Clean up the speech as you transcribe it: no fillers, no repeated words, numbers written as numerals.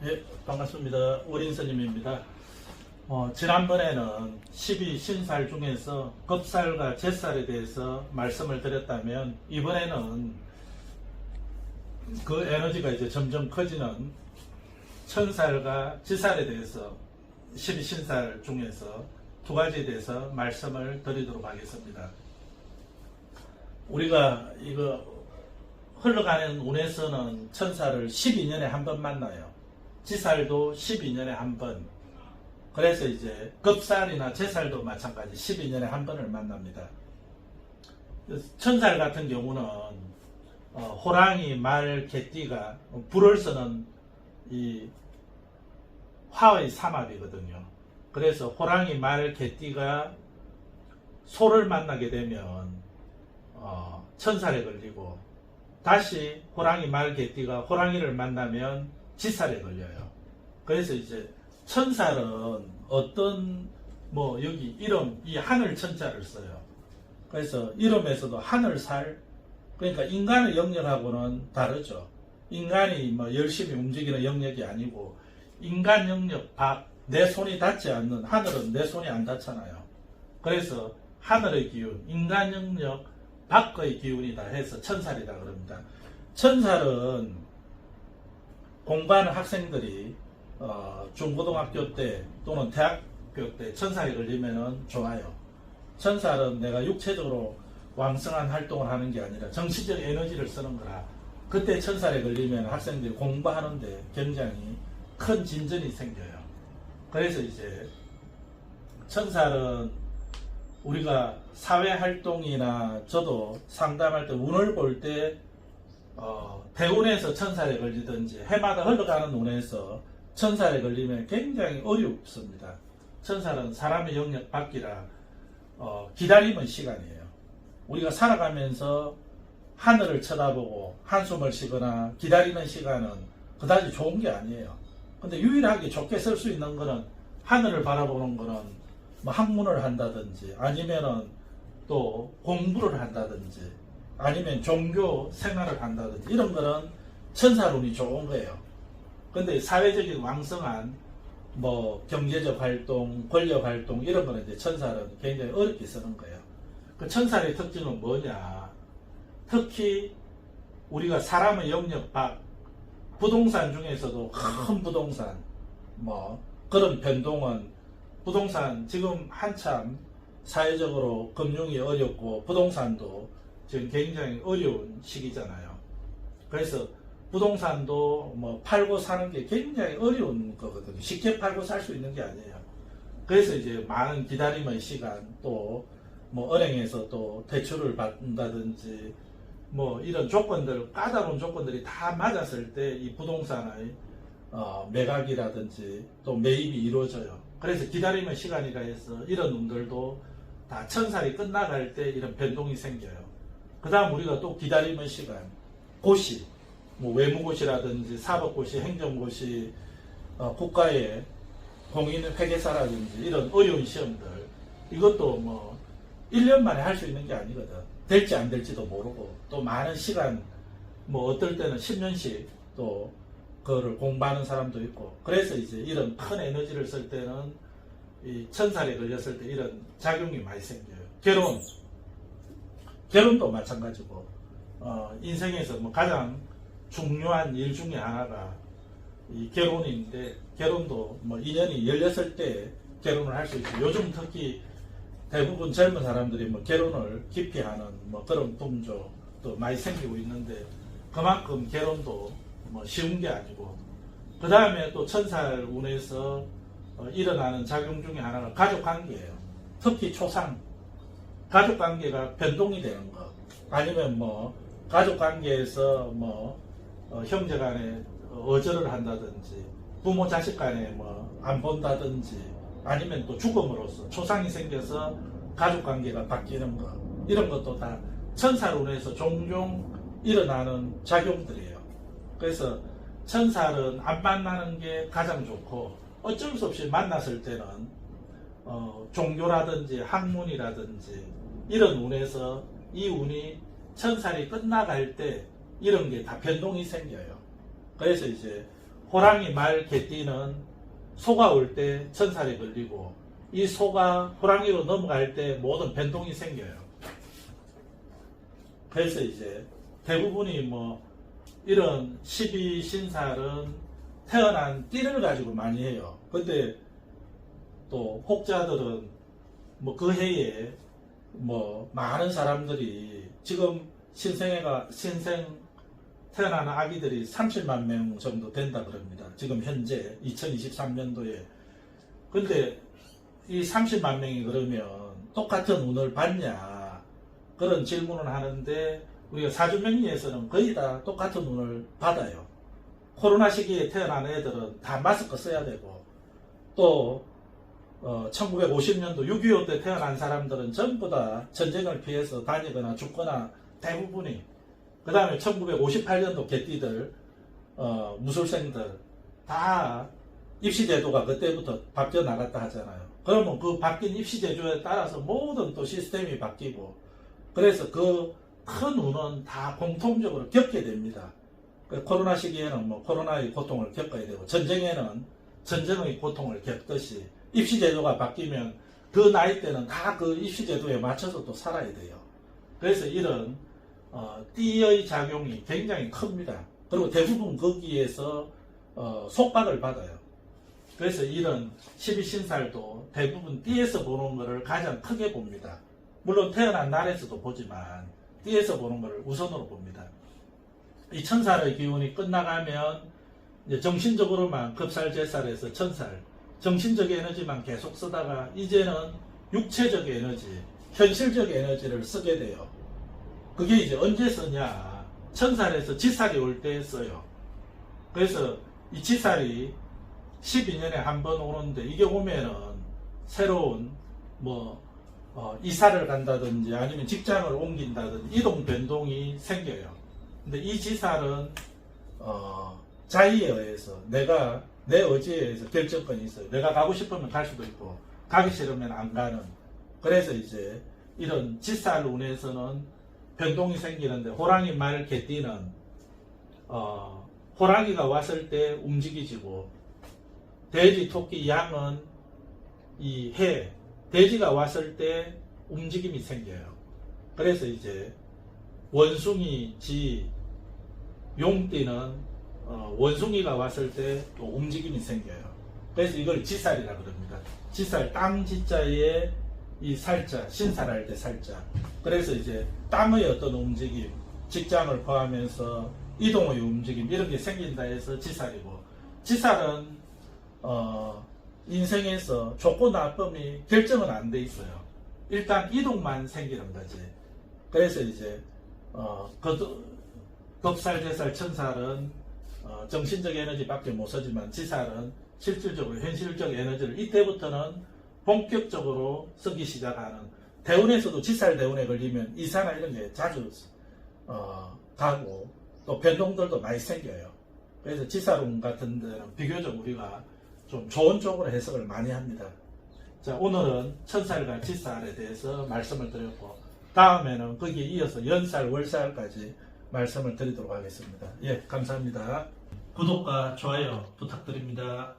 네, 반갑습니다. 오린스님입니다. 지난번에는 12신살 중에서 겁살과 잿살에 대해서 말씀을 드렸다면, 이번에는 그 에너지가 이제 점점 커지는 천살과 지살에 대해서 12신살 중에서 두 가지에 대해서 말씀을 드리도록 하겠습니다. 우리가 이거 흘러가는 운에서는 천살을 12년에 한 번 만나요. 지살도 12년에 한 번. 그래서 이제 겁살이나 제살도 마찬가지 12년에 한 번을 만납니다. 천살 같은 경우는 호랑이, 말, 개띠가 불을 쓰는 이 화의 삼합이거든요. 그래서 호랑이, 말, 개띠가 소를 만나게 되면 천살에 걸리고, 다시 호랑이, 말, 개띠가 호랑이를 만나면 지살에 걸려요. 그래서 이제 천살은 어떤 여기 이름, 이 하늘 천자를 써요. 그래서 이름에서도 하늘살, 그러니까 인간의 영역하고는 다르죠. 인간이 열심히 움직이는 영역이 아니고, 인간 영역 밖, 내 손이 닿지 않는, 하늘은 내 손이 안 닿잖아요. 그래서 하늘의 기운, 인간 영역 밖의 기운이다 해서 천살이다 그럽니다. 천살은 공부하는 학생들이 중고등학교 때 또는 대학교 때 천살이 걸리면 좋아요. 천살은 내가 육체적으로 왕성한 활동을 하는 게 아니라 정신적 에너지를 쓰는 거라, 그때 천살에 걸리면 학생들이 공부하는데 굉장히 큰 진전이 생겨요. 그래서 이제 천살은 우리가 사회활동이나 저도 상담할 때 운을 볼 때 대운에서 천살에 걸리든지 해마다 흘러가는 운에서 천살에 걸리면 굉장히 어렵습니다. 천살은 사람의 영역 밖이라 기다림의 시간이에요. 우리가 살아가면서 하늘을 쳐다보고 한숨을 쉬거나 기다리는 시간은 그다지 좋은 게 아니에요. 근데 유일하게 좋게 쓸 수 있는 거는, 하늘을 바라보는 거는 학문을 한다든지, 아니면은 또 공부를 한다든지, 아니면 종교 생활을 한다든지, 이런 거는 천살운이 좋은 거예요. 근데 사회적인 왕성한 경제적 활동, 권력 활동, 이런 거는 이제 천살은 굉장히 어렵게 쓰는 거예요. 그 천살의 특징은 뭐냐? 특히 우리가 사람의 영역 밖, 부동산 중에서도 큰 부동산, 그런 변동은, 부동산 지금 한참 사회적으로 금융이 어렵고 부동산도 지금 굉장히 어려운 시기잖아요. 그래서 부동산도 팔고 사는 게 굉장히 어려운 거거든요. 쉽게 팔고 살 수 있는 게 아니에요. 그래서 이제 많은 기다림의 시간, 또 은행에서 또 대출을 받는다든지 이런 조건들, 까다로운 조건들이 다 맞았을 때 이 부동산의 매각이라든지 또 매입이 이루어져요. 그래서 기다림의 시간이라 해서 이런 운들도 다 천살이 끝나갈 때 이런 변동이 생겨요. 그 다음 우리가 또 기다림의 시간, 고시, 외무고시라든지 사법고시, 행정고시, 국가의 공인회계사라든지 이런 어려운 시험들, 이것도 1년 만에 할 수 있는 게 아니거든. 될지 안 될지도 모르고, 또 많은 시간, 어떨 때는 10년씩 또 그거를 공부하는 사람도 있고, 그래서 이제 이런 큰 에너지를 쓸 때는 이 천살에 걸렸을 때 이런 작용이 많이 생겨요. 결혼도 마찬가지고, 인생에서 가장 중요한 일 중에 하나가 이 결혼인데, 결혼도 인연이 열렸을 때 결혼을 할 수 있고, 요즘 특히 대부분 젊은 사람들이 결혼을 기피하는 그런 풍조도 많이 생기고 있는데, 그만큼 결혼도 쉬운 게 아니고, 그 다음에 또 천살 운에서 일어나는 작용 중에 하나가 가족관계예요. 특히 초상, 가족관계가 변동이 되는 것, 아니면 가족관계에서 형제간에 어절을 한다든지, 부모 자식 간에 안 본다든지, 아니면 또 죽음으로써 초상이 생겨서 가족관계가 바뀌는 것, 이런 것도 다 천살 운에서 종종 일어나는 작용들이에요. 그래서 천살은 안 만나는 게 가장 좋고, 어쩔 수 없이 만났을 때는 종교라든지 학문이라든지 이런 운에서 이 운이 천살이 끝나갈 때 이런 게 다 변동이 생겨요. 그래서 이제 호랑이, 말, 개띠는 소가 올 때 천살이 걸리고 이 소가 호랑이로 넘어갈 때 모든 변동이 생겨요. 그래서 이제 대부분이 뭐 이런 12신살은 태어난 띠를 가지고 많이 해요. 근데 또 혹자들은 뭐 그 해에 뭐 많은 사람들이 지금 신생 태어나는 아기들이 30만 명 정도 된다 그럽니다. 지금 현재 2023년도에. 근데 이 30만 명이 그러면 똑같은 운을 받냐 그런 질문을 하는데 우리가 사주명리에서는 거의 다 똑같은 운을 받아요. 코로나 시기에 태어난 애들은 다 마스크 써야 되고 또 1950년도 6.25 때 태어난 사람들은 전부 다 전쟁을 피해서 다니거나 죽거나 대부분이 그 다음에 1958년도 개띠들 무술생들 다 입시제도가 그때부터 바뀌어 나갔다 하잖아요. 그러면 그 바뀐 입시제도에 따라서 모든 또 시스템이 바뀌고 그래서 그 큰 운은 다 공통적으로 겪게 됩니다. 코로나 시기에는 뭐 코로나의 고통을 겪어야 되고 전쟁에는 전쟁의 고통을 겪듯이 입시제도가 바뀌면 그 나이 때는 다 그 입시제도에 맞춰서 또 살아야 돼요. 그래서 이런 띠의 작용이 굉장히 큽니다. 그리고 대부분 거기에서 속박을 받아요. 그래서 이런 12신살도 대부분 띠에서 보는 것을 가장 크게 봅니다. 물론 태어난 날에서도 보지만 띠에서 보는 것을 우선으로 봅니다. 이 천살의 기운이 끝나가면 이제 정신적으로만 급살제살에서 천살, 정신적 에너지만 계속 쓰다가 이제는 육체적 에너지, 현실적 에너지를 쓰게 돼요. 그게 이제 언제 쓰냐? 천살에서 지살이 올 때 써요. 그래서 이 지살이 12년에 한 번 오는데 이게 오면은 새로운 뭐 이사를 간다든지 아니면 직장을 옮긴다든지 이동 변동이 생겨요. 근데 이 지살은 자의에 의해서 내가 내 의지에 의해서 결정권이 있어요. 내가 가고 싶으면 갈 수도 있고 가기 싫으면 안 가는. 그래서 이제 이런 지살 운에서는 변동이 생기는데 호랑이, 말, 개띠는 호랑이가 왔을 때 움직이지고 돼지, 토끼, 양은 이 해, 돼지가 왔을 때 움직임이 생겨요. 그래서 이제 원숭이, 지, 용띠는 원숭이가 왔을 때 또 움직임이 생겨요. 그래서 이걸 지살이라 그럽니다. 지살, 땅 지자에 이 살자, 신살할 때 살자. 그래서 이제 땅의 어떤 움직임, 직장을 포함해서 이동의 움직임 이런 게 생긴다 해서 지살이고, 지살은 인생에서 좋고 나쁨이 결정은 안 돼 있어요. 일단 이동만 생기는 거지. 그래서 이제 겁살제살, 천살은 정신적 에너지밖에 못 쓰지만 지살은 실질적으로 현실적 에너지를 이때부터는 본격적으로 쓰기 시작하는. 대운에서도 지살 대운에 걸리면 이사나 이런 게 자주 가고 또 변동들도 많이 생겨요. 그래서 지살운 같은 데는 비교적 우리가 좀 좋은 쪽으로 해석을 많이 합니다. 자, 오늘은 천살과 지살에 대해서 말씀을 드렸고 다음에는 거기에 이어서 연살, 월살까지 말씀을 드리도록 하겠습니다. 예, 감사합니다. 구독과 좋아요 부탁드립니다.